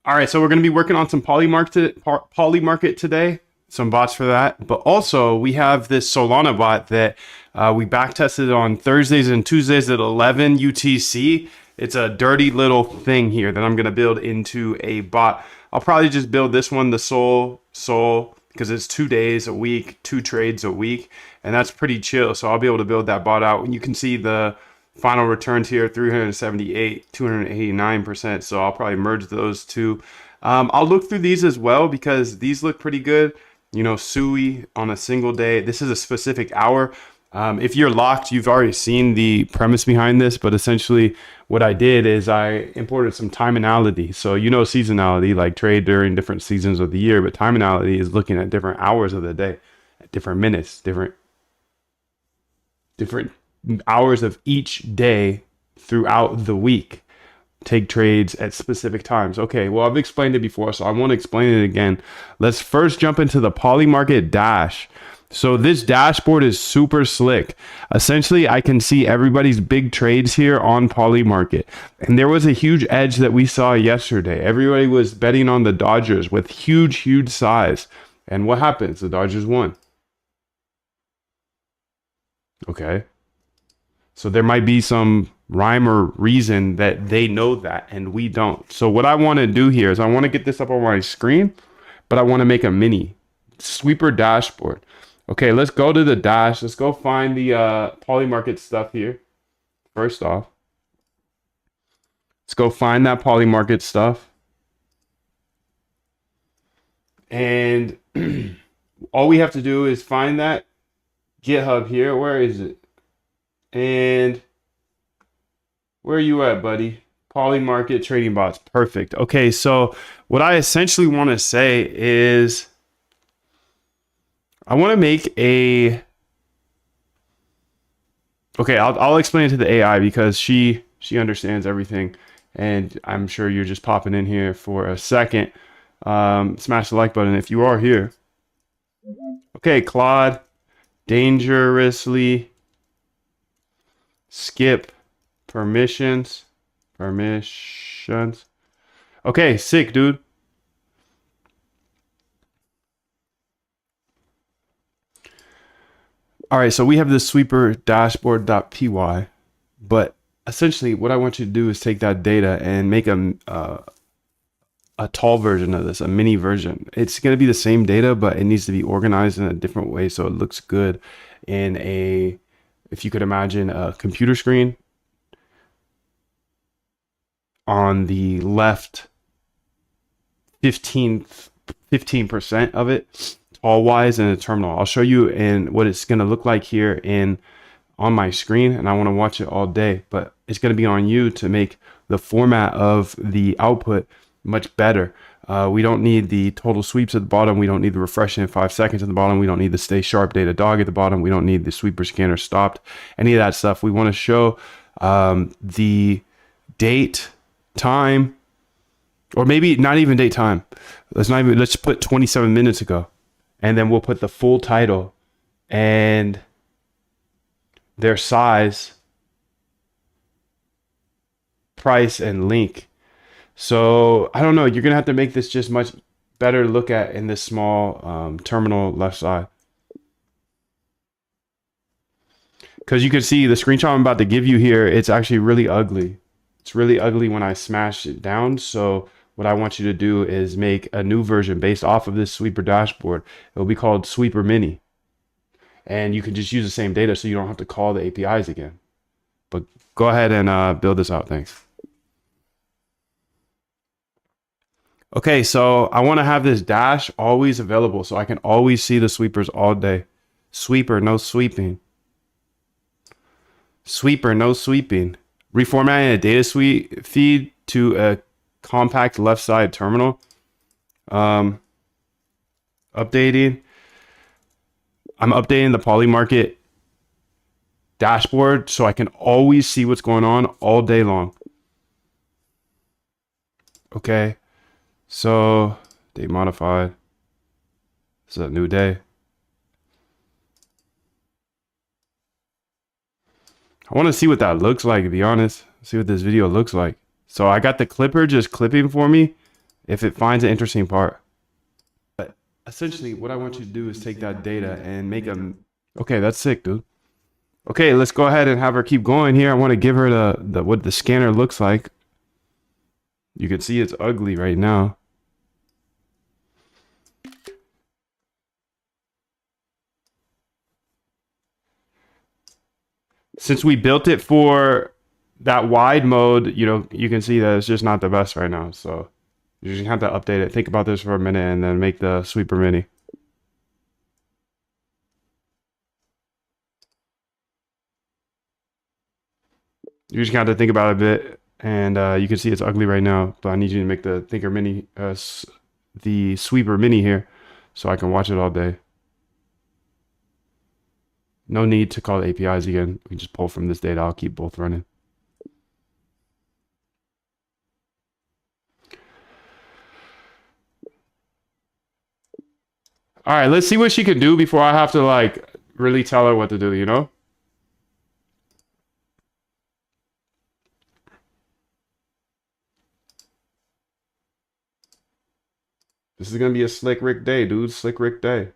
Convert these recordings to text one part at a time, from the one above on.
All right, so we're going to be working on some Polymarket today, some bots for that. But also, we have this Solana bot that we back tested on Thursdays and Tuesdays at 11 UTC. It's a dirty little thing here that I'm going to build into a bot. I'll probably just build this one, the Sol, because it's 2 days a week, 2 trades a week, and that's pretty chill. So I'll be able to build that bot out. And you can see the final returns here, 378, 289%. So I'll probably merge those two. I'll look through these as well because these look pretty good. You know, SUI on a single day. This is a specific hour. If you're locked, you've already seen the premise behind this, but essentially what I did is I imported some timinality. So, you know, seasonality, like trade during different seasons of the year, but timinality is looking at different hours of the day, different minutes, different hours of each day throughout the week. Take trades at specific times. Okay, well, I've explained it before, so I won't explain it again. Let's first jump into the Polymarket dash. So this dashboard is super slick. Essentially, I can see everybody's big trades here on Polymarket. And there was a huge edge that we saw yesterday. Everybody was betting on the Dodgers with huge size. And what happens? The Dodgers won. Okay. So there might be some rhyme or reason that they know that and we don't. So what I want to do here is I want to get this up on my screen, but I want to make a mini sweeper dashboard. Okay, let's go to the dash. Let's go find the Polymarket stuff here. First off, let's go find that Polymarket stuff. And all we have to do is find that GitHub here. Where is it? And where are you at, buddy? Polymarket trading bots. Perfect. Okay, so what I essentially want to say is I want to make a... Okay, I'll explain it to the AI because she understands everything. And I'm sure you're just popping in here for a second. Smash the like button if you are here. Okay, Claude. Dangerously skip permissions. Okay, sick, dude. All right, so we have this sweeper dashboard.py, but essentially what I want you to do is take that data and make a tall version of this, a mini version. It's going to be the same data, but it needs to be organized in a different way so it looks good in a, if you could imagine a computer screen. On the left 15% of it, tall wise, in a terminal. I'll show you in what it's going to look like here on my screen, and I want to watch it all day, but it's going to be on you to make the format of the output much better. We don't need the total sweeps at the bottom. We don't need the refreshing in 5 seconds at the bottom. We don't need the stay sharp data dog at the bottom. We don't need the sweeper scanner stopped, any of that stuff. We want to show the date, time, or maybe not even date time. Let's put 27 minutes ago, and then we'll put the full title and their size, price, and link. So I don't know, you're gonna have to make this just much better to look at in this small terminal left side, because you can see the screenshot I'm about to give you here. It's actually really ugly. It's really ugly when I smash it down. So what I want you to do is make a new version based off of this sweeper dashboard. It will be called Sweeper Mini. And you can just use the same data so you don't have to call the APIs again. But go ahead and build this out. Thanks. Okay, so I want to have this dash always available so I can always see the sweepers all day. Sweeper, no sweeping. Sweeper, no sweeping. Reformatting a data suite feed to a compact left side terminal. Updating. I'm updating the Polymarket dashboard so I can always see what's going on all day long. Okay. So date modified. It's a new day. I want to see what that looks like, to be honest. See what this video looks like. So I got the clipper just clipping for me. if it finds an interesting part. But essentially, what I want you to do is take that data and make them. Okay, that's sick, dude. Okay, let's go ahead and have her keep going here. I want to give her the what the scanner looks like. You can see it's ugly right now. Since we built it for that wide mode, you know, you can see that it's just not the best right now. So you just have to update it. Think about this for a minute and then make the sweeper mini. You just got to think about it a bit, and you can see it's ugly right now. But I need you to make the thinker mini, the sweeper mini here, so I can watch it all day. No need to call the APIs again. We can just pull from this data. I'll keep both running. All right, let's see what she can do before I have to like really tell her what to do, you know? This is gonna be a slick Rick day, dude. Slick Rick day.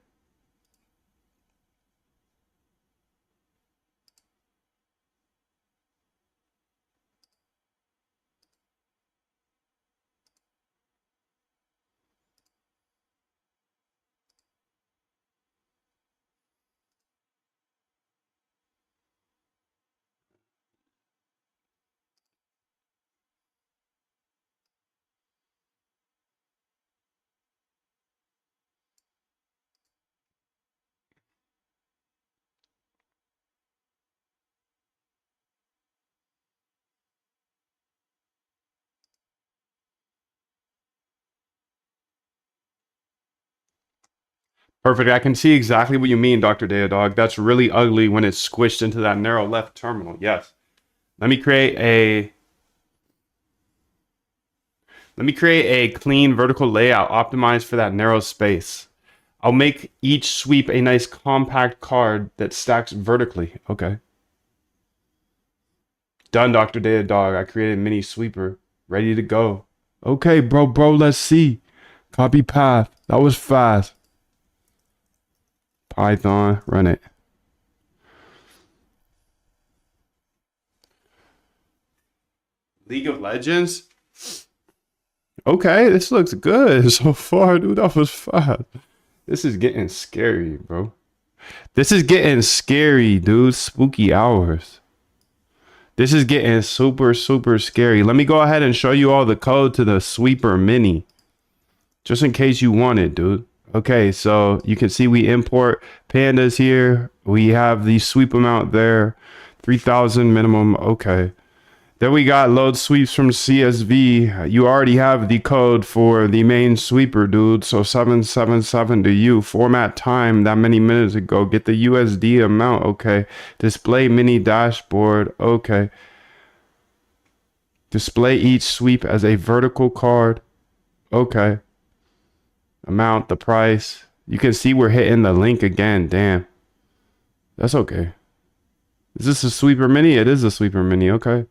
Perfect. I can see exactly what you mean, Dr. Dog. That's really ugly when it's squished into that narrow left terminal. Yes. Let me create a clean vertical layout optimized for that narrow space. I'll make each sweep a nice compact card that stacks vertically. Okay. Done, Dr. Dog. I created a mini sweeper. Ready to go. Okay, bro, let's see. Copy path. That was fast. Python, run it. League of Legends? Okay, this looks good so far, dude. That was fast. This is getting scary, bro. This is getting scary, dude. Spooky hours. This is getting super, super scary. Let me go ahead and show you all the code to the sweeper mini. Just in case you want it, dude. Okay, so you can see we import pandas here. We have the sweep amount there. 3,000 minimum. Okay. Then we got load sweeps from CSV. You already have the code for the main sweeper, dude. So 777 to you. Format time that many minutes ago. Get the USD amount. Okay. Display mini dashboard. Okay. Display each sweep as a vertical card. Okay. Amount, the price. You can see we're hitting the link again. Damn. That's okay. Is this a sweeper mini? It is a sweeper mini. Okay.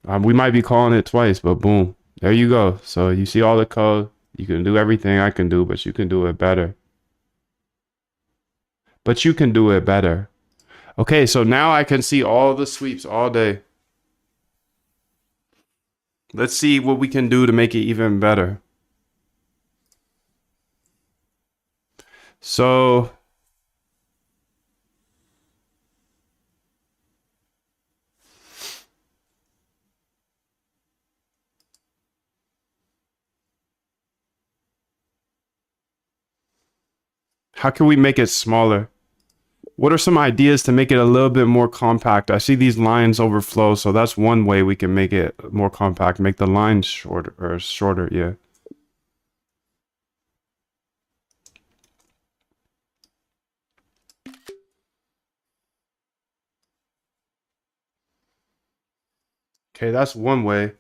We might be calling it twice, but boom. There you go. So you see all the code. You can do everything I can do, but you can do it better. But you can do it better. Okay, so now I can see all the sweeps all day. Let's see what we can do to make it even better. So how can we make it smaller? What are some ideas to make it a little bit more compact? I see these lines overflow, so that's one way we can make it more compact. Make the lines shorter, yeah. Okay, that's one way.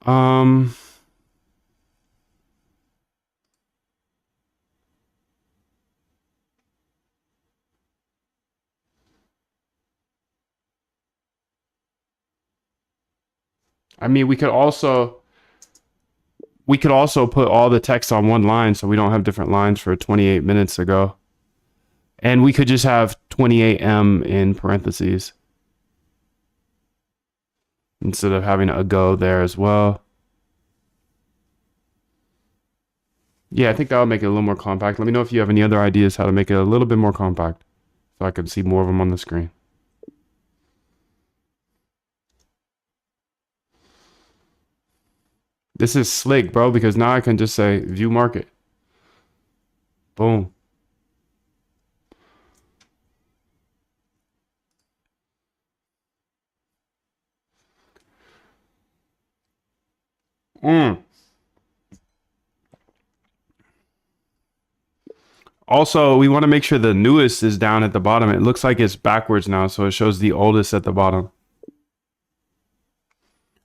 Um, I mean, we could also We could also put all the text on one line so we don't have different lines for 28 minutes ago. And we could just have 28M in parentheses instead of having a go there as well. Yeah, I think that'll make it a little more compact. Let me know if you have any other ideas how to make it a little bit more compact so I can see more of them on the screen. This is slick, bro, because now I can just say view market. Boom. Also, we want to make sure the newest is down at the bottom. It looks like it's backwards now, so it shows the oldest at the bottom.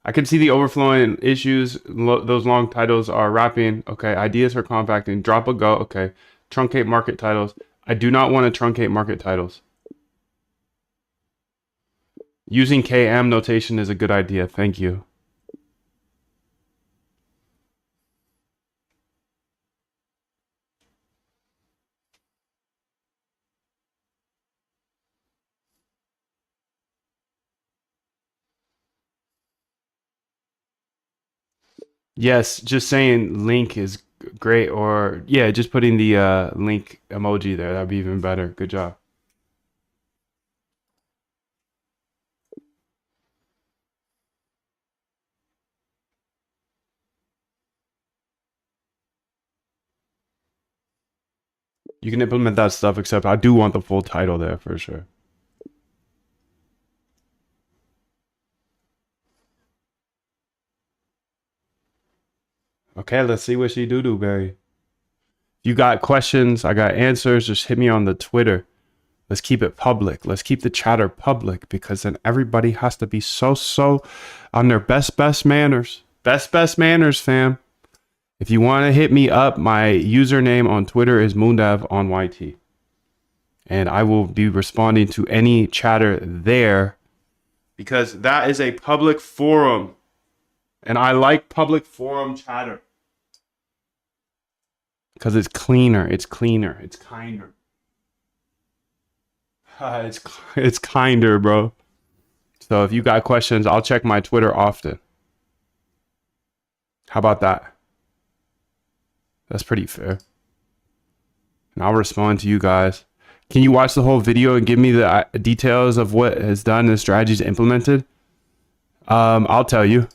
I can see the overflowing issues. Those long titles are wrapping. Okay, ideas for compacting. Drop a go. Okay, truncate market titles. I do not want to truncate market titles. Using KM notation is a good idea. Thank you. Yes, just saying link is great, or yeah, just putting the link emoji there. That'd be even better. Good job. You can implement that stuff, except I do want the full title there for sure. Okay, let's see what she do, Barry. You got questions, I got answers. Just hit me on the Twitter. Let's keep it public. Let's keep the chatter public because then everybody has to be so on their best manners. Best manners, fam. If you want to hit me up, my username on Twitter is Moondev on YT. And I will be responding to any chatter there because that is a public forum. And I like public forum chatter. Because it's cleaner. It's cleaner. It's kinder. It's kinder, bro. So if you got questions, I'll check my Twitter often. How about that? That's pretty fair. And I'll respond to you guys. Can you watch the whole video and give me the details of what is done and the strategies implemented? I'll tell you.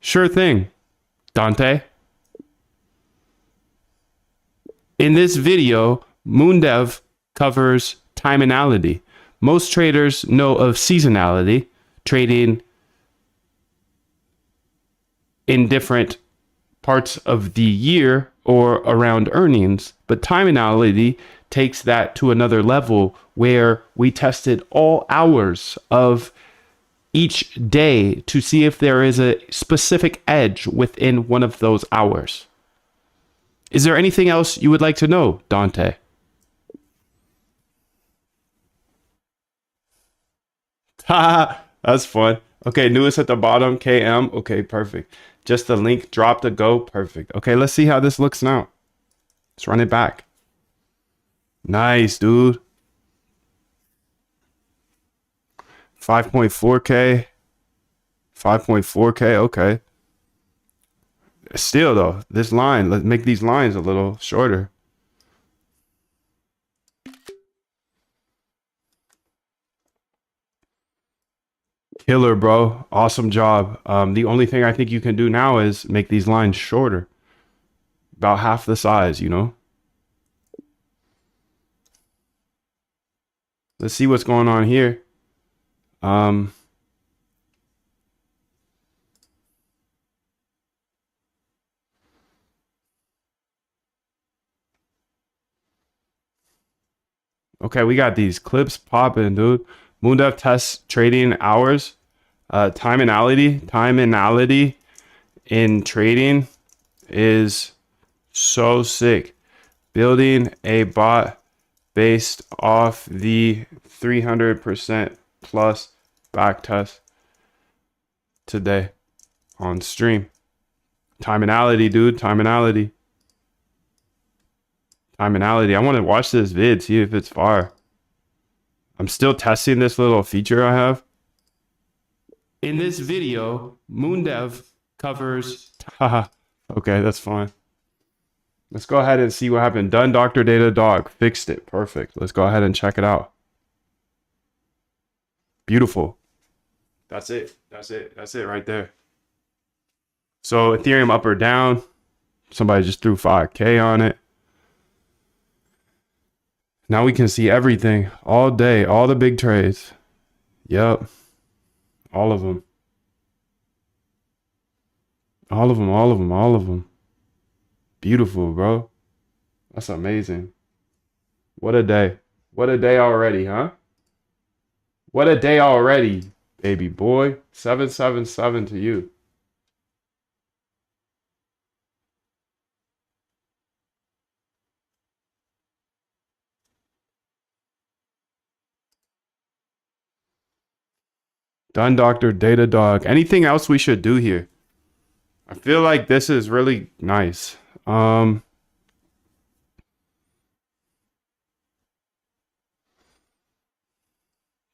Sure thing, Dante. In this video, Moondev covers timinality. Most traders know of seasonality, trading in different parts of the year or around earnings, but timinality takes that to another level where we tested all hours of each day to see if there is a specific edge within one of those hours. Is there anything else you would like to know, Dante? Haha, that's fun. Okay, newest at the bottom, KM. Okay, perfect. Just the link dropped a go. Perfect. Okay, let's see how this looks now. Let's run it back. Nice, dude. 5.4K. 5.4K. Okay. Still, though, this line, let's make these lines a little shorter. Killer, bro. Awesome job. The only thing I think you can do now is make these lines shorter. About half the size, you know? Let's see what's going on here. Okay, we got these clips popping, dude. Moondev tests trading hours. Timinality in trading is so sick. Building a bot based off the 300% plus back test. today on stream. Timinality, dude. Timinality. Timinality. I want to watch this vid, see if it's fire. I'm still testing this little feature I have. In this video, MoonDev covers... Haha. Okay, that's fine. Let's go ahead and see what happened. Done, Dr. Data Dog. Fixed it. Perfect. Let's go ahead and check it out. Beautiful. That's it. That's it. That's it right there. So Ethereum up or down. Somebody just threw 5K on it. Now we can see everything all day. All the big trades. Yep. All of them. All of them. All of them. All of them. Beautiful, bro. That's amazing. What a day. What a day already, huh? What a day already, baby boy. 777 to you. Done, Dr. Data Dog. Anything else we should do here? I feel like this is really nice.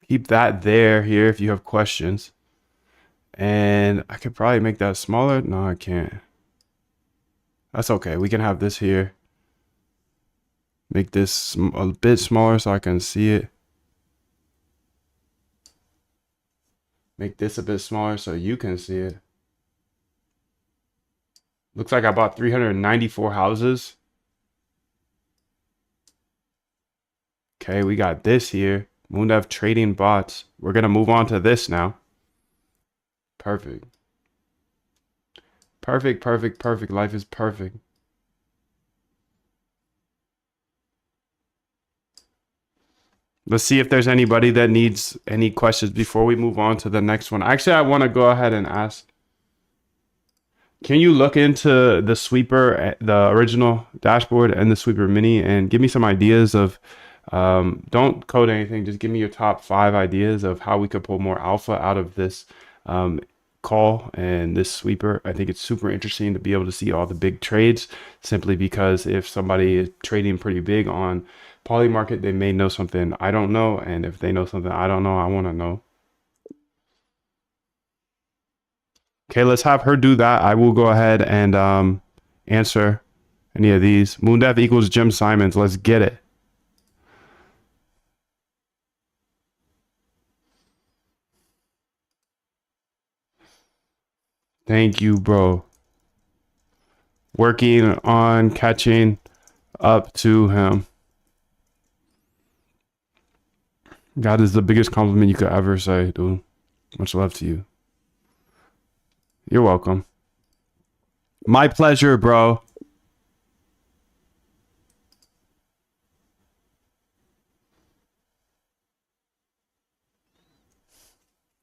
Keep that there here if you have questions. And I could probably make that smaller. No, I can't. That's okay. We can have this here. Make this a bit smaller so I can see it. Make this a bit smaller so you can see it. Looks like I bought 394 houses. Okay, we got this here. MoonDev trading bots. We're going to move on to this now. Perfect. Perfect, perfect, perfect. Life is perfect. Let's see if there's anybody that needs any questions before we move on to the next one. Actually, I want to go ahead and ask. Can you look into the sweeper, the original dashboard and the sweeper mini and give me some ideas of, don't code anything, just give me your top 5 ideas of how we could pull more alpha out of this call and this sweeper. I think it's super interesting to be able to see all the big trades, simply because if somebody is trading pretty big on Polymarket, they may know something I don't know, and if they know something I don't know, I want to know. Okay, let's have her do that. I will go ahead and answer any of these. MoonDev equals Jim Simons. Let's get it. Thank you, bro. Working on catching up to him. That is the biggest compliment you could ever say, dude. Much love to you. You're welcome. My pleasure, bro.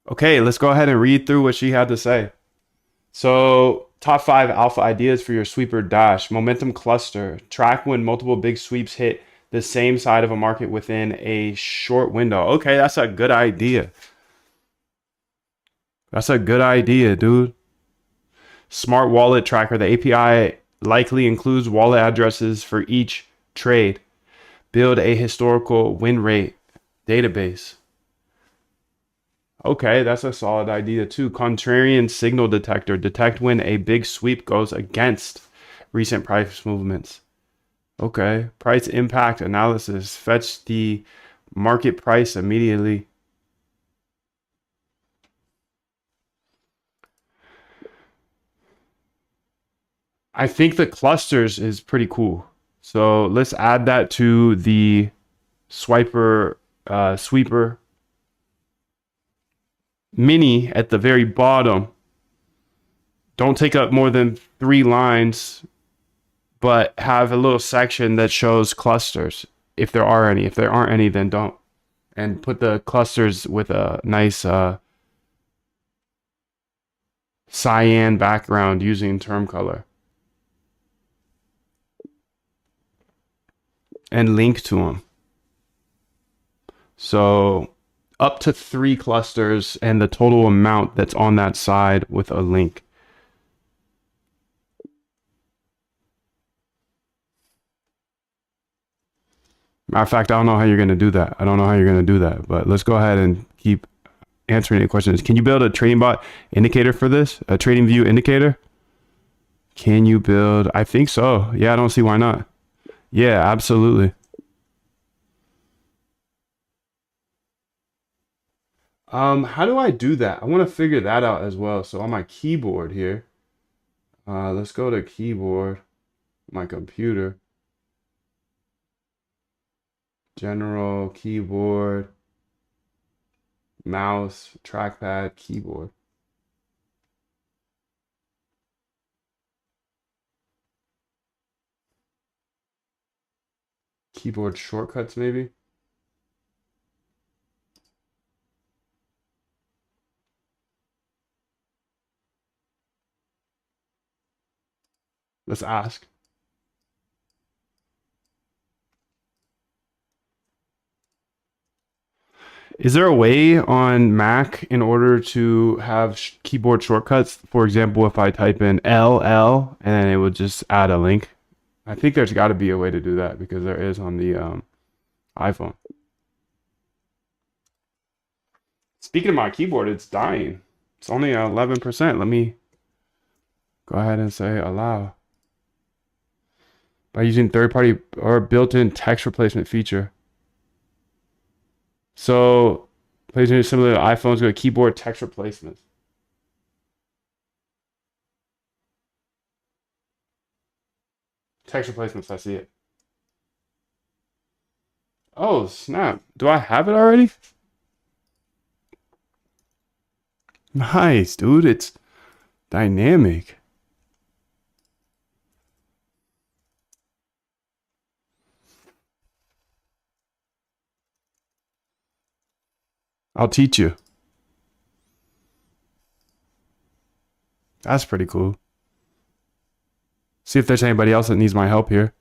Okay, let's go ahead and read through what she had to say. So, top 5 alpha ideas for your sweeper dash. Momentum cluster. Track when multiple big sweeps hit the same side of a market within a short window. Okay, that's a good idea. That's a good idea, dude. Smart wallet tracker. The API likely includes wallet addresses for each trade. Build a historical win rate database. Okay, that's a solid idea too. Contrarian signal detector. Detect when a big sweep goes against recent price movements. Okay. Price impact analysis. Fetch the market price immediately. I think the clusters is pretty cool. So let's add that to the sweeper mini at the very bottom. Don't take up more than 3 lines, but have a little section that shows clusters, if there are any. If there aren't any, then don't. And put the clusters with a nice cyan background using term color. And link to them. So up to 3 clusters and the total amount that's on that side with a link. Matter of fact, I don't know how you're going to do that. I don't know how you're going to do that, but let's go ahead and keep answering any questions. Can you build a trading bot indicator for this? A trading view indicator? Can you build? I think so. Yeah, I don't see why not. Yeah, absolutely. How do I do that? I want to figure that out as well. So on my keyboard here, let's go to keyboard, my computer, general, keyboard, mouse, trackpad, keyboard. Keyboard shortcuts, maybe. Let's ask. Is there a way on Mac in order to have keyboard shortcuts? For example, if I type in LL and then it would just add a link. I think there's got to be a way to do that because there is on the iPhone. Speaking of my keyboard, it's dying. It's only 11%. Let me go ahead and say allow. By using third-party or built-in text replacement feature. So, placing similar to iPhones, go to keyboard text replacements. Text replacements, I see it. Oh, snap. Do I have it already? Nice, dude. It's dynamic. I'll teach you. That's pretty cool. See if there's anybody else that needs my help here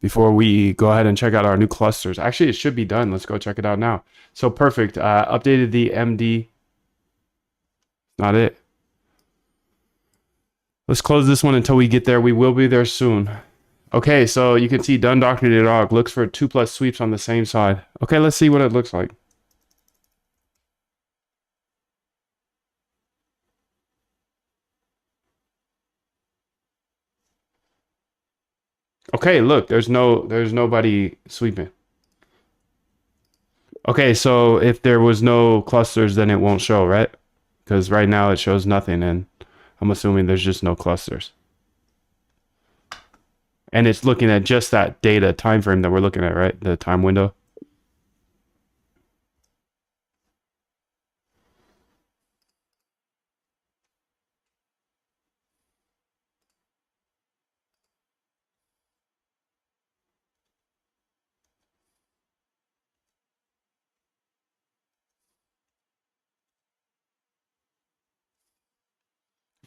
before we go ahead and check out our new clusters. Actually, it should be done. Let's go check it out now. So perfect. Updated the MD. Not it. Let's close this one until we get there. We will be there soon. Okay, so you can see done documented dog looks for 2+ sweeps on the same side. Okay, let's see what it looks like. Okay, look, there's nobody sweeping. Okay, so if there was no clusters, then it won't show, right? Because right now it shows nothing, and I'm assuming there's just no clusters. And it's looking at just that data time frame that we're looking at, right? The time window.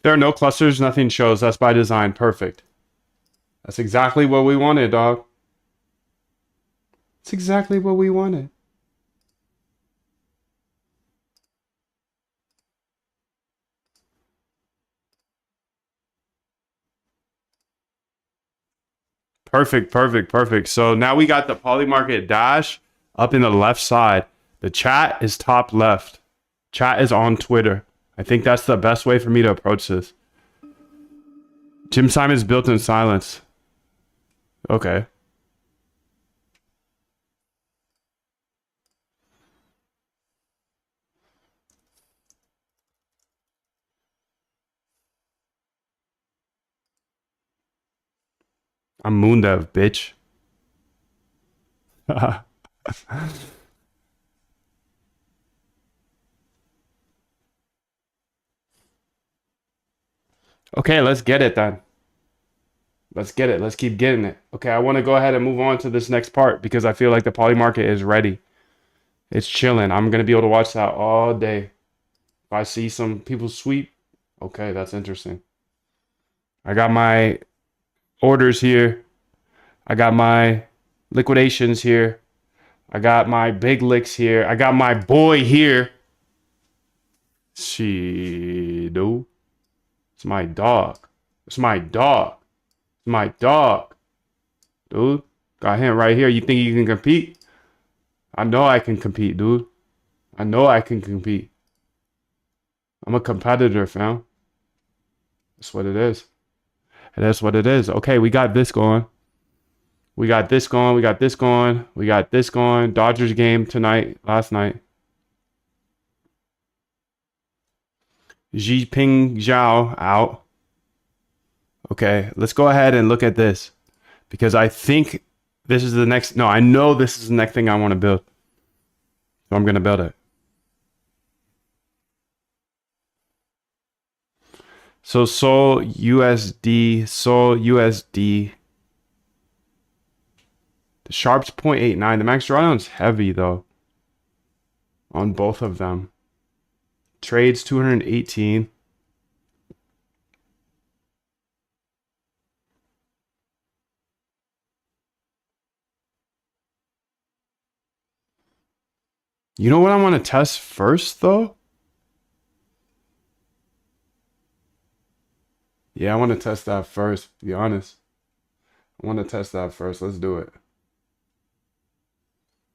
There are no clusters, nothing shows. That's by design. Perfect. That's exactly what we wanted, dog. It's exactly what we wanted. Perfect, perfect, perfect. So now we got the Polymarket dash up in the left side. The chat is top left. Chat is on Twitter. I think that's the best way for me to approach this. Jim Simon's built in silence. Okay. I'm Moondev, bitch. Okay, let's get it then. Let's get it. Let's keep getting it. Okay, I want to go ahead and move on to this next part because I feel like the poly market is ready. It's chilling. I'm going to be able to watch that all day. If I see some people sweep, okay, that's interesting. I got my orders here. I got my liquidations here. I got my big licks here. I got my boy here. She do. It's my dog. It's my dog. It's my dog. Dude. Got him right here. You think you can compete? I know I can compete, dude. I know I can compete. I'm a competitor, fam. That's what it is. And that's what it is. Okay, we got this going. We got this going. We got this going. We got this going. Dodgers game tonight, last night. Ping Zhao out. Okay, let's go ahead and look at this because I think this is the next. No, I know this is the next thing I want to build. So I'm going to build it. So Sol USD. The Sharp's 0.89. The Max Drawdown's heavy though on both of them. Trades 218. You know what I want to test first though? Yeah, I want to test that first, to be honest. I want to test that first. Let's do it.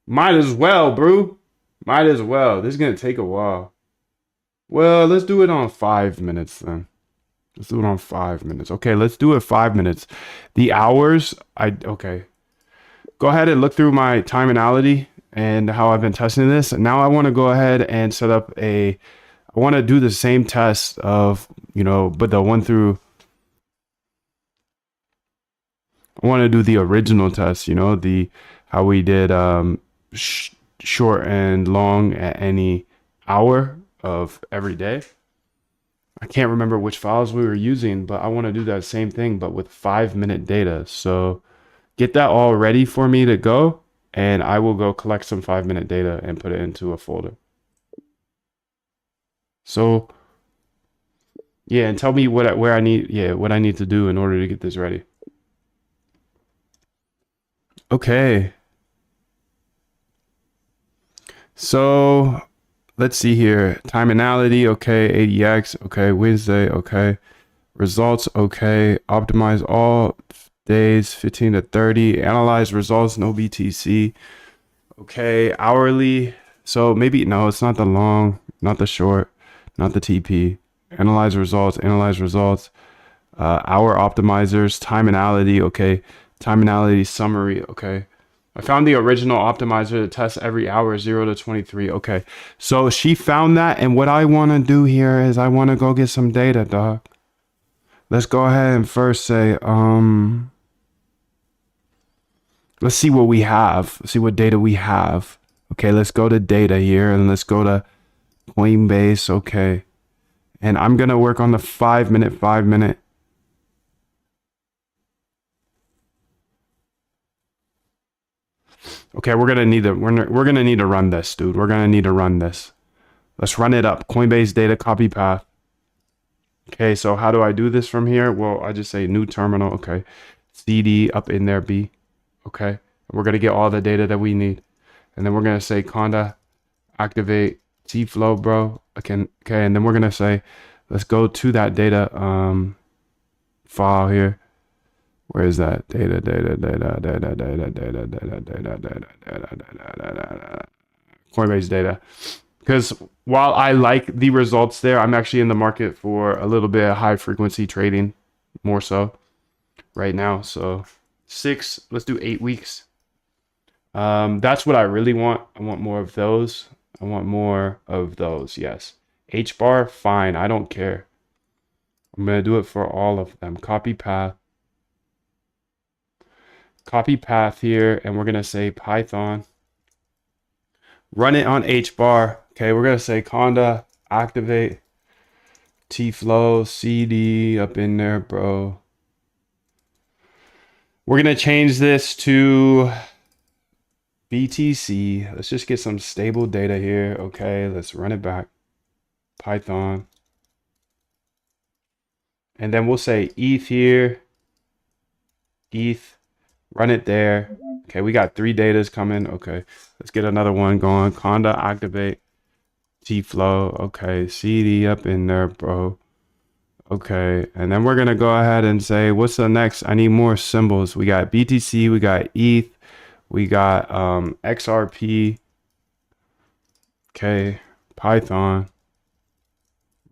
Might as well, bro. Might as well. This is going to take a while. Well, let's do it on 5 minutes then. Let's do it on 5 minutes. Okay, let's do it 5 minutes. The hours, okay. Go ahead and look through my time analysis and how I've been testing this. Now I want to go ahead and set up I want to do the same test of, but the one through, I want to do the original test, how we did short and long at any hour of every day. I can't remember which files we were using, but I want to do that same thing, but with 5-minute data. So get that all ready for me to go, and I will go collect some 5-minute data and put it into a folder. So yeah, and tell me what I need to do in order to get this ready. Okay. So let's see here. Time analysis, okay. ADX, okay. Wednesday, okay. Results, okay. Optimize all days, 15 to 30. Analyze results, no BTC. Okay. Hourly. So maybe, no, it's not the long, not the short, not the TP. Analyze results, hour optimizers, time analysis, okay. Time analysis summary, okay. I found the original optimizer to test every hour, 0 to 23. Okay, so she found that, and what I want to do here is I want to go get some data, dog. Let's go ahead and first say, let's see what we have. See what data we have. Okay, let's go to data here, and let's go to Coinbase, okay. And I'm going to work on the 5 minute. Okay, we're gonna need to run this, dude. We're gonna need to run this. Let's run it up. Coinbase data copy path. Okay, so how do I do this from here? Well, I just say new terminal. Okay, CD up in there B. Okay, we're gonna get all the data that we need, and then we're gonna say conda activate T-flow, bro. Okay, and then we're gonna say let's go to that data file here. Where is that? Data. Coinbase data. Because while I like the results there, I'm actually in the market for a little bit of high frequency trading, more so right now. So let's do 8 weeks. That's what I really want. I want more of those. Yes. H bar, fine. I don't care. I'm going to do it for all of them. Copy path here, and we're going to say Python. Run it on H bar. Okay, we're going to say conda activate T-flow CD up in there, bro. We're going to change this to BTC. Let's just get some stable data here. Okay, let's run it back. Python. And then we'll say ETH here. ETH. Run it there. Okay, we got 3 datas coming. Okay, let's get another one going. Conda activate. T-flow. Okay, CD up in there, bro. Okay, and then we're gonna go ahead and say, what's the next? I need more symbols. We got BTC, we got ETH, we got XRP. Okay, Python.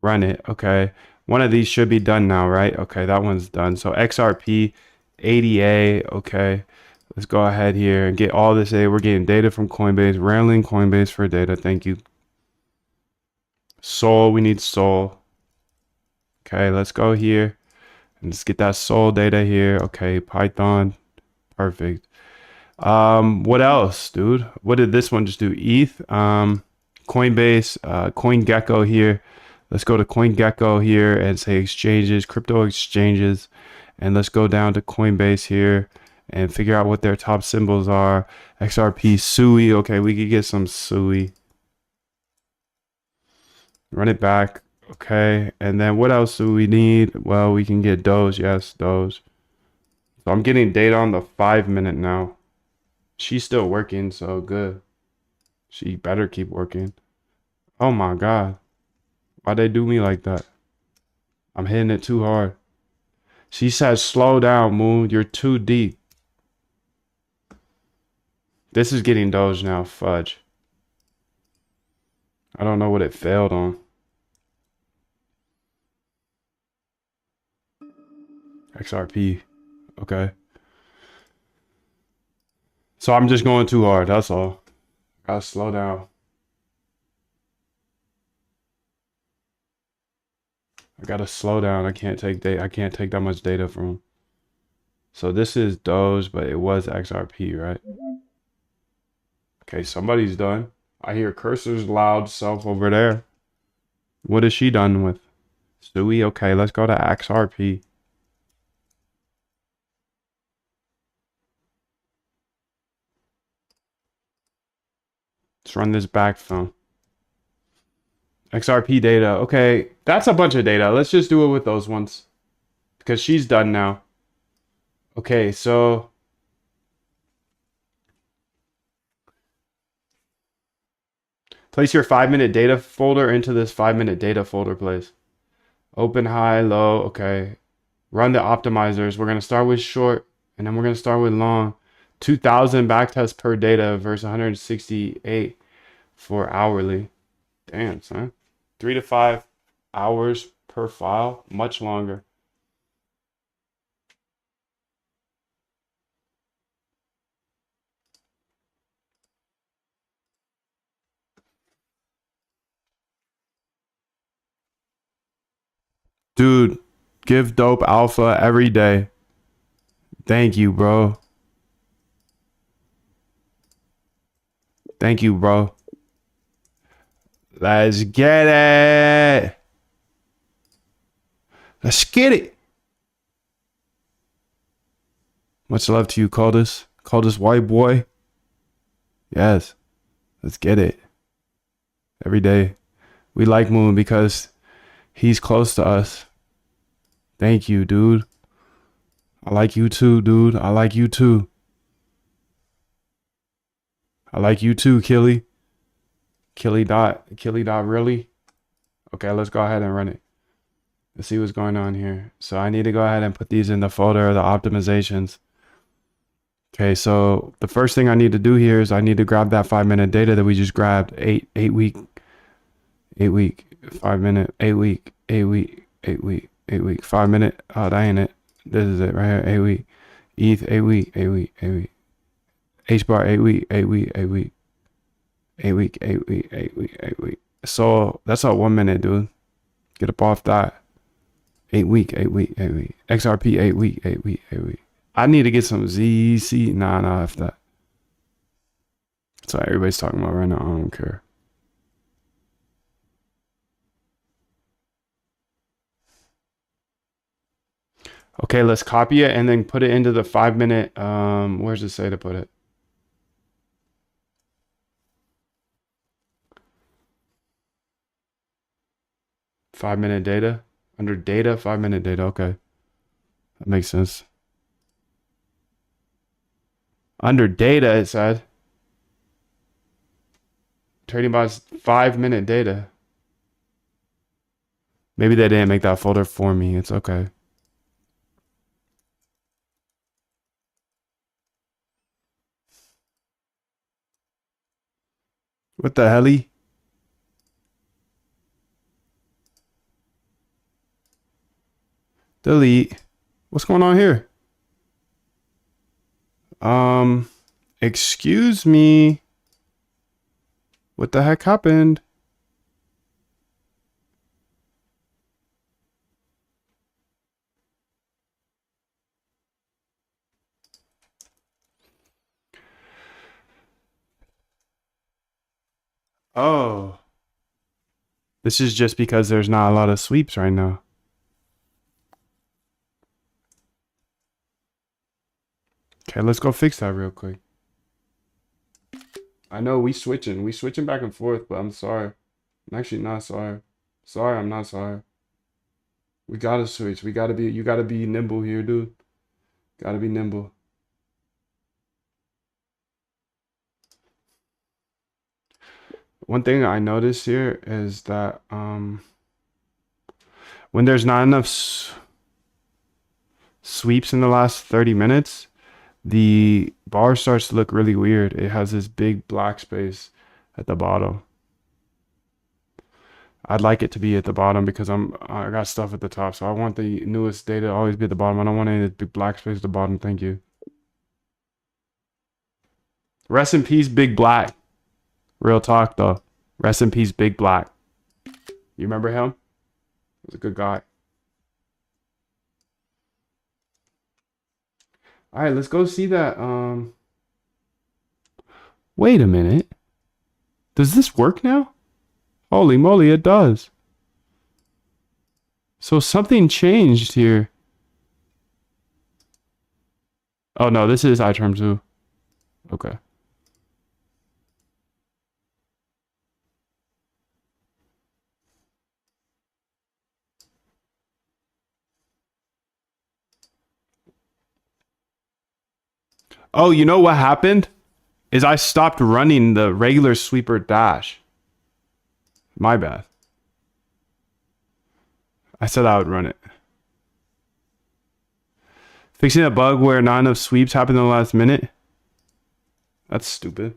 Run it. Okay, one of these should be done now, right? Okay, that one's done. So XRP, ADA. Okay, let's go ahead here and get all this data. We're getting data from Coinbase. Railing Coinbase for data. Thank you. Sol, we need Sol. Okay, let's go here and let's get that Sol data here. Okay, Python. Perfect. What else, dude? What did this one just do? ETH, Coinbase, CoinGecko here. Let's go to CoinGecko here and say exchanges, crypto exchanges, and let's go down to Coinbase here and figure out what their top symbols are. XRP, SUI. Okay, we could get some SUI. Run it back. Okay, and then what else do we need? Well, we can get Doge. Yes, Doge. So I'm getting data on the 5-minute now. She's still working, so good. She better keep working. Oh my God. Why'd they do me like that? I'm hitting it too hard. She says, slow down, Moon. You're too deep. This is getting Doge now. Fudge. I don't know what it failed on. XRP. Okay. So I'm just going too hard. That's all. Gotta slow down. I gotta slow down. I can't take that much data from. So this is Doge, but it was XRP, right? Okay, somebody's done. I hear Cursor's loud self over there. What is she done with? Sui. Okay, let's go to XRP. Let's run this back phone. XRP data. Okay, that's a bunch of data. Let's just do it with those ones because she's done now. Okay, so place your 5-minute data folder into this 5-minute data folder, please. Open, high, low. Okay. Run the optimizers. We're going to start with short and then we're going to start with long. 2,000 backtest per data versus 168 for hourly. Damn, son. 3 to 5 hours per file. Much longer. Dude, give dope alpha every day. Thank you, bro. Thank you, bro. Let's get it. Let's get it. Much love to you, Coldest. Coldest white boy. Yes. Let's get it. Every day. We like Moon because he's close to us. Thank you, dude. I like you too, dude. I like you too. I like you too, Killy. Killy dot really? Okay, let's go ahead and run it. Let's see what's going on here. So I need to go ahead and put these in the folder of the optimizations. Okay, so the first thing I need to do here is I need to grab that 5-minute data that we just grabbed. 8 week, 5-minute, 8 week, 5-minute. Oh, that ain't it. This is it right here. 8 week. ETH 8 week, 8 week, 8 week. H bar 8 week, 8 week, 8 week. 8 week, 8 week, 8 week, 8 week. So that's a 1 minute, dude. Get up off that. 8 week, 8 week, 8 week. XRP 8 week, 8 week, 8 week. I need to get some ZC. Nah, F that. That's what everybody's talking about right now. I don't care. Okay, let's copy it and then put it into the 5-minute. Where's it say to put it? Five-minute data. Under data, 5-minute data. Okay. That makes sense. Under data, it said. Trading bots 5-minute data. Maybe they didn't make that folder for me. It's okay. What the helly? Delete. What's going on here? Excuse me. What the heck happened? Oh. This is just because there's not a lot of sweeps right now. Okay, let's go fix that real quick. I know we switching. We switching back and forth, but I'm sorry. I'm actually not sorry. Sorry, I'm not sorry. We gotta switch. We gotta be, you gotta be nimble here, dude. Gotta be nimble. One thing I noticed here is that when there's not enough sweeps in the last 30 minutes, the bar starts to look really weird. It has this big black space at the bottom. I'd like it to be at the bottom because I got stuff at the top, so I want the newest data to always be at the bottom. I don't want any big black space at the bottom. Thank you. Rest in peace, Big Black. Real talk though. Rest in peace, Big Black. You remember him? He was a good guy. All right, let's go see that. Wait a minute. Does this work now? Holy moly, it does. So something changed here. Oh no, this is iTerm 2. Okay. Oh, you know what happened? Is I stopped running the regular sweeper dash. My bad. I said I would run it. Fixing a bug where not enough sweeps happen in the last minute? That's stupid.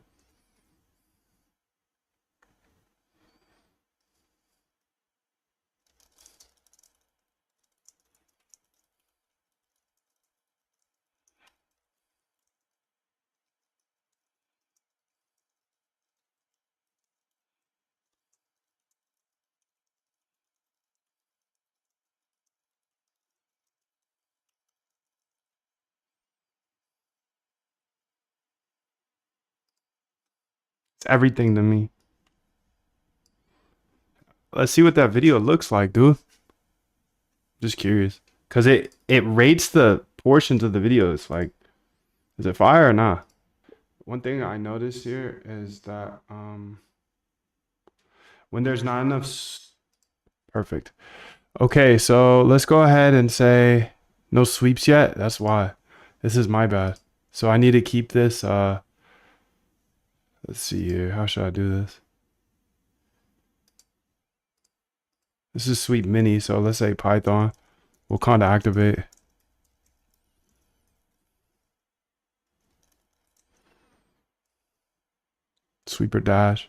It's everything to me. Let's see what that video looks like, dude. Just curious. Cause it rates the portions of the videos. Like, is it fire or not? One thing I noticed here is that when there's not enough perfect. Okay, so let's go ahead and say no sweeps yet. That's why. This is my bad. So I need to keep this let's see here. How should I do this? This is sweep mini, so let's say Python. We'll kind of activate. Sweeper dash.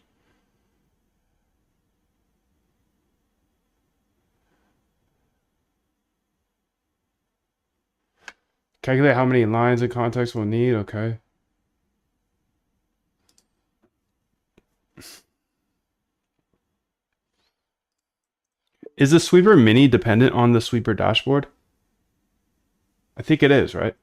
Calculate how many lines and context we'll need. Okay. Is the sweeper mini dependent on the sweeper dashboard? I think it is, right?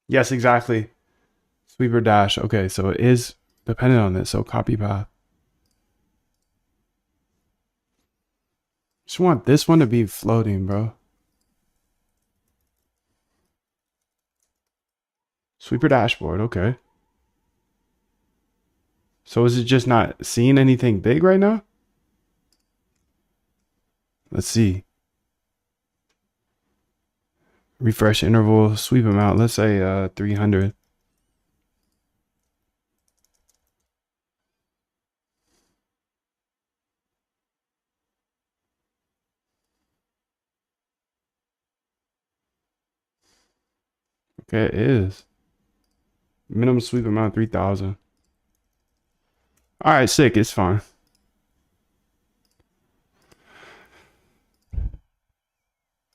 Yes, exactly. Sweeper dash. Okay, so it is dependent on this. So copy path. Just want this one to be floating, bro. Sweeper dashboard. Okay. So is it just not seeing anything big right now? Let's see. Refresh interval, sweep amount. Let's say 300. Okay, it is. Minimum sweep amount 3,000. All right, sick. It's fine.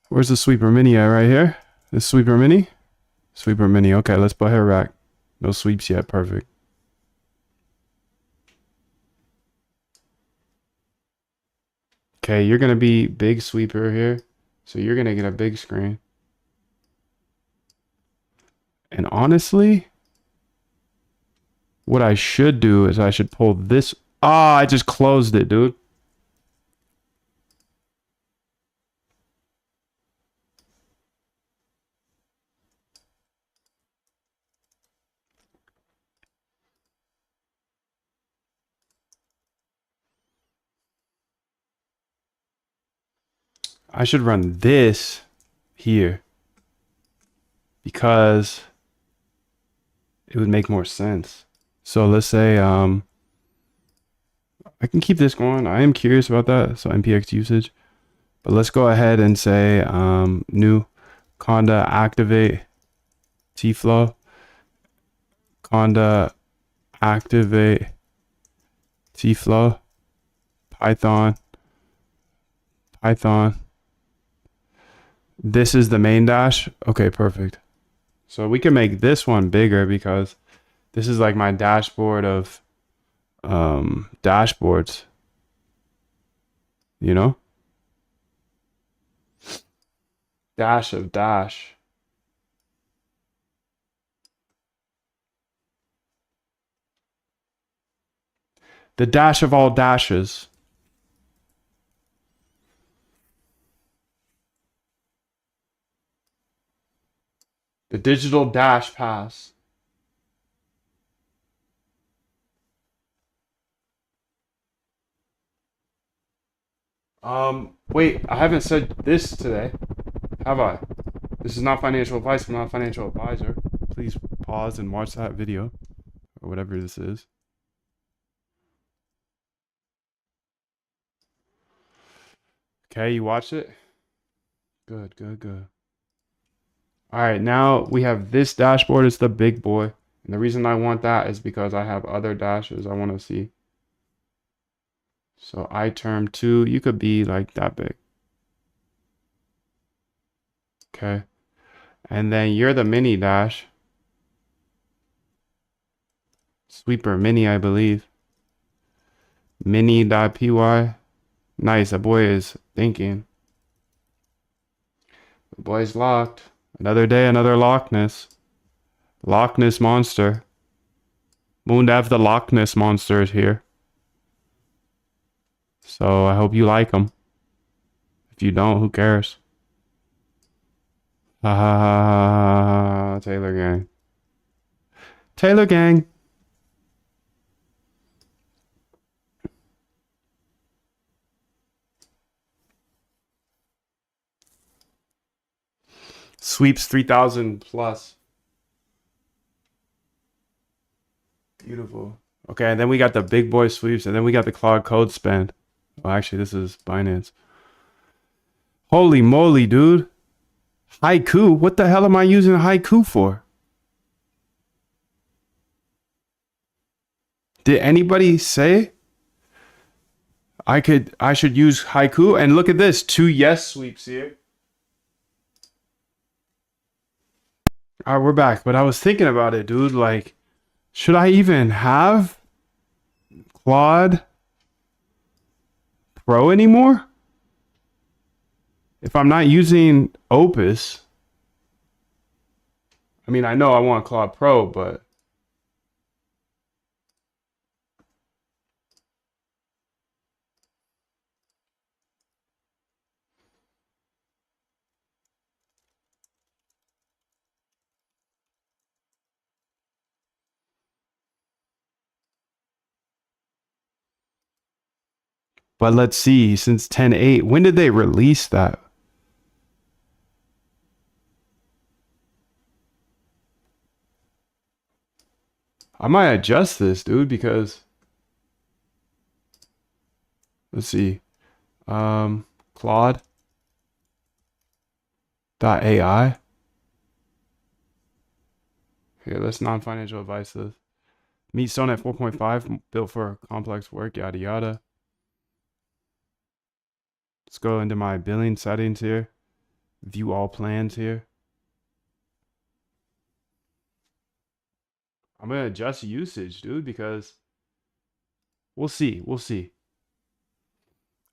Where's the sweeper mini at? Right here. The sweeper mini. Sweeper mini. Okay, let's put her rack. No sweeps yet. Perfect. Okay, you're gonna be big sweeper here, so you're gonna get a big screen. And honestly, what I should do is I should pull this. Ah, I just closed it, dude. I should run this here because it would make more sense. So let's say I can keep this going. I am curious about that. So MPX usage. But let's go ahead and say new conda activate T-flow. Conda activate T-flow. Python. This is the main dash. Okay, perfect. So we can make this one bigger because this is like my dashboard of dashboards. You know? Dash of dash. The dash of all dashes. The digital dash pass. Wait, I haven't said this today, have I? This is not financial advice. I'm not a financial advisor. Please pause and watch that video or whatever this is. Okay, you watched it? Good, good, good. All right, now we have this dashboard. It's the big boy. And the reason I want that is because I have other dashes I want to see. So I term 2, you could be like that big. Okay. And then you're the mini dash. Sweeper mini, I believe. Mini.py. Nice, a boy is thinking. The boy's locked. Another day, another Loch Ness. Loch Ness monster. Moondav the Loch Ness monster is here. So I hope you like him. If you don't, who cares? Ha ha ha ha ha. Taylor gang. Taylor gang. Sweeps 3,000 plus. Beautiful. Okay, and then we got the big boy sweeps, and then we got the Claude code spend. Oh, actually, this is Binance. Holy moly, dude. Haiku? What the hell am I using Haiku for? Did anybody say I should use Haiku? And look at this, 2 yes sweeps here. All right, we're back. But I was thinking about it, dude. Like, should I even have Claude Pro anymore? If I'm not using Opus, I mean, I know I want Claude Pro, but But let's see, since 10.8, when did they release that? I might adjust this, dude, because let's see. Claude AI. Here, let's non-financial advice this. Meet Stone at 4.5, built for complex work, yada yada. Let's go into my billing settings here. View all plans here. I'm gonna adjust usage, dude, because we'll see. We'll see.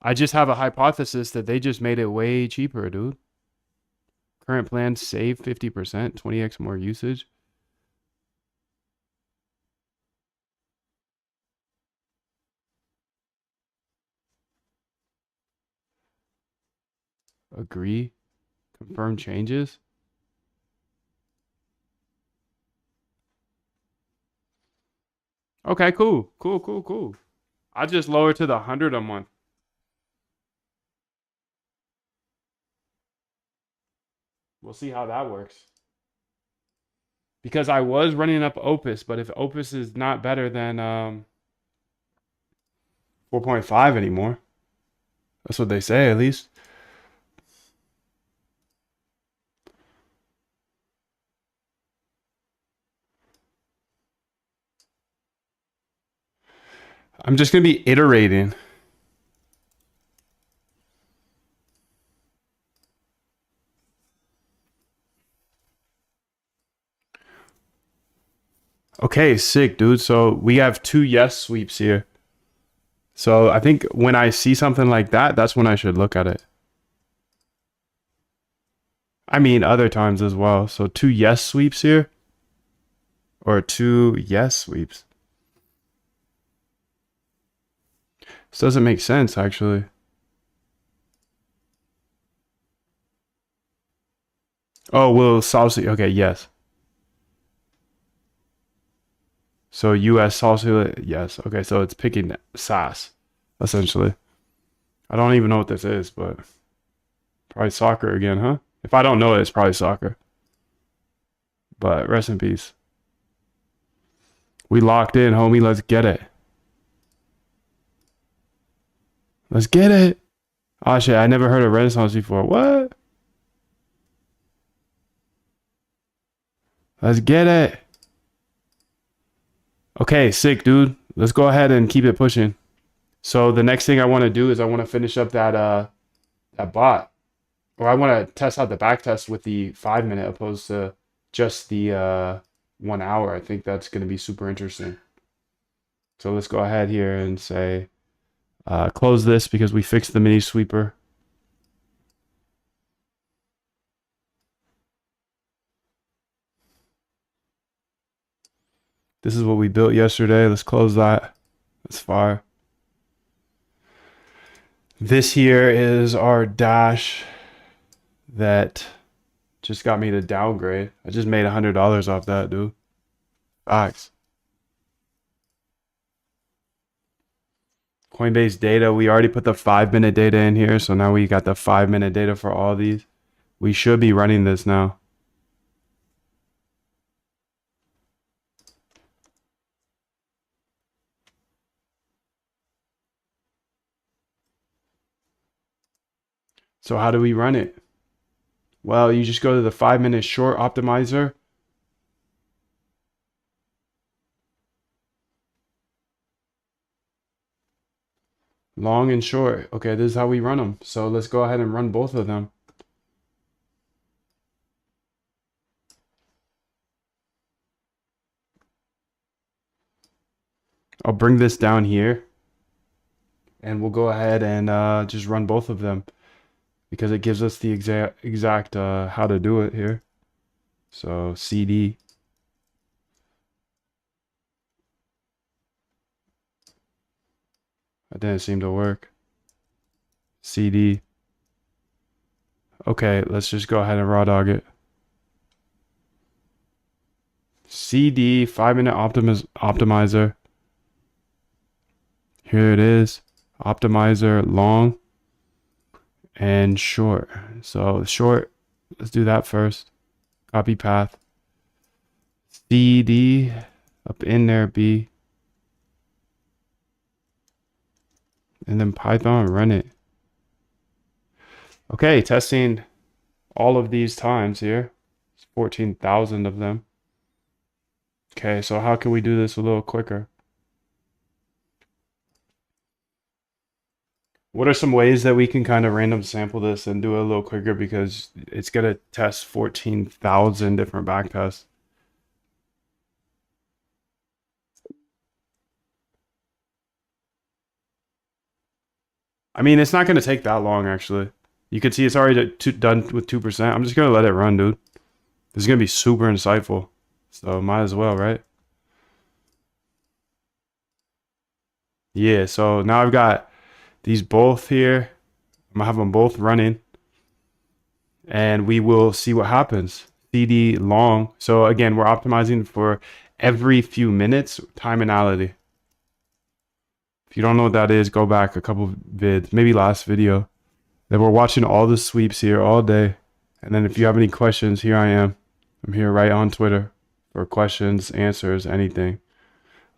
I just have a hypothesis that they just made it way cheaper, dude. Current plans save 50%, 20x more usage. Agree. Confirm changes. Okay, cool. Cool, cool, cool. I just lower to the 100 a month. We'll see how that works. Because I was running up Opus, but if Opus is not better than 4.5 anymore, that's what they say at least. I'm just gonna be iterating. Okay, sick, dude. So we have 2 yes sweeps here. So I think when I see something like that, that's when I should look at it. I mean, other times as well. So 2 yes sweeps here, or 2 yes sweeps. This doesn't make sense, actually. Oh, well, salsa. Okay, yes. So US salsa, yes. Okay, so it's picking SAS, essentially. I don't even know what this is, but probably soccer again, huh? If I don't know it, it's probably soccer. But rest in peace. We locked in, homie. Let's get it. Let's get it. Oh shit, I never heard of Renaissance before. What? Let's get it. Okay, sick, dude. Let's go ahead and keep it pushing. So the next thing I want to do is I want to finish up that bot. Or I want to test out the back test with the 5 minute opposed to just the 1 hour. I think that's going to be super interesting. So let's go ahead here and say close this because we fixed the mini sweeper. This is what we built yesterday. Let's close that. That's fire. This here is our dash that just got me to downgrade. I just made $100 off that, dude. Facts. Coinbase data. We already put the 5 minute data in here, so now we got the 5 minute data for all these. We should be running this now. So how do we run it? Well, you just go to the 5 minute short optimizer. Long and short. Okay, this is how we run them. So let's go ahead and run both of them. I'll bring this down here. And we'll go ahead and just run both of them. Because it gives us the exact how to do it here. So CD. That didn't seem to work. CD. Okay, let's just go ahead and raw dog it. CD 5 minute optimizer. Here it is. Optimizer, long, and short. So short, let's do that first. Copy path. CD, up in there, B. And then Python, run it. Okay, testing all of these times here. 14,000 of them. Okay, so how can we do this a little quicker? What are some ways that we can kind of random sample this and do it a little quicker, because it's going to test 14,000 different back tests. I mean, it's not going to take that long, actually. You can see it's already done with 2%. I'm just going to let it run, dude. This is going to be super insightful. So might as well, right? Yeah, so now I've got these both here. I'm gonna have them both running, and we will see what happens. CD long. So again, we're optimizing for every few minutes timinality. If you don't know what that is, go back a couple vids, maybe last video. Then we're watching all the sweeps here all day. And then if you have any questions, here I am. I'm here right on Twitter for questions, answers, anything.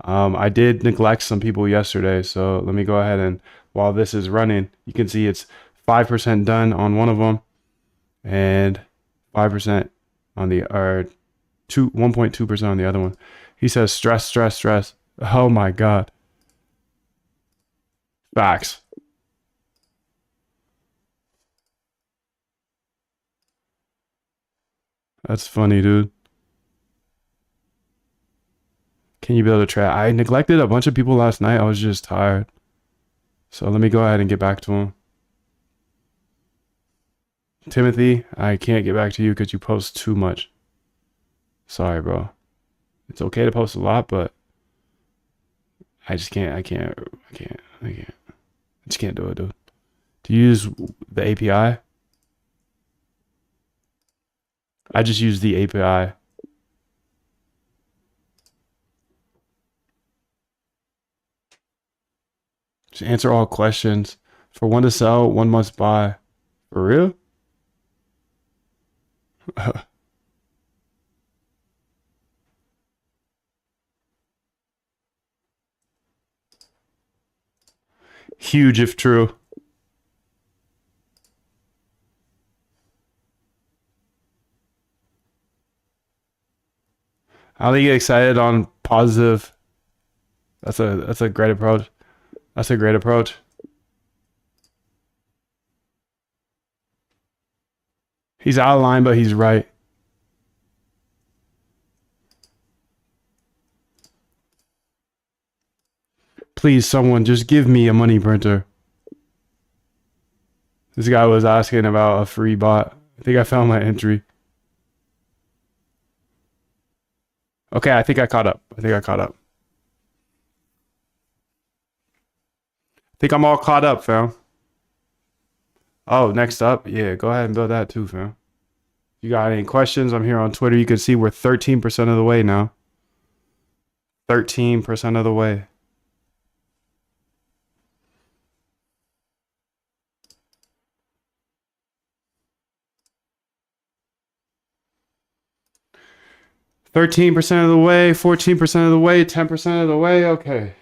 I did neglect some people yesterday, so let me go ahead and while this is running, you can see it's 5% done on one of them and 5% on the, or 1.2% on the other one. He says stress, stress, stress. Oh my God. Facts. That's funny, dude. Can you build a trap? I neglected a bunch of people last night. I was just tired. So let me go ahead and get back to him. Timothy, I can't get back to you because you post too much. Sorry, bro. It's okay to post a lot, but I just can't. I just can't do it, dude. Do you use the API? I just use the API. Just answer all questions. For one to sell, one must buy. For real? Huge if true. How do you get excited on positive? That's a great approach. That's a great approach. He's out of line, but he's right. Please, someone, just give me a money printer. This guy was asking about a free bot. I think I found my entry. Okay, I think I caught up. I think I caught up. I think I'm all caught up, fam. Oh, next up. Yeah, go ahead and build that too, fam. If you got any questions, I'm here on Twitter. You can see we're 13% of the way now. 13% of the way. "13% of the way, 14% of the way, 10% of the way." Okay.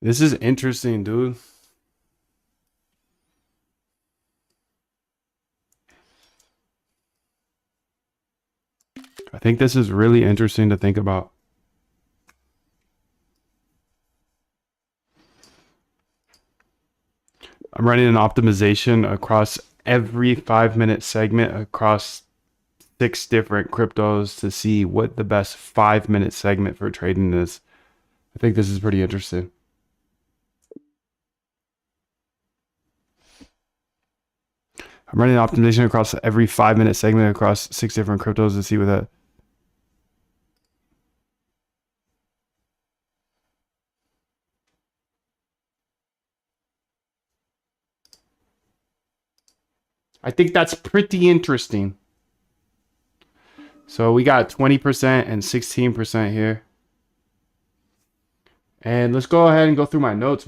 'This is interesting, dude. I think this is really interesting to think about. I'm running an optimization across every 5-minute segment across 6 different cryptos to see what the best 5-minute segment for trading is. I think this is pretty interesting. I'm running optimization across every 5-minute segment across 6 different cryptos to see what that. I think that's pretty interesting. So we got 20% and 16% here. And let's go ahead and go through my notes.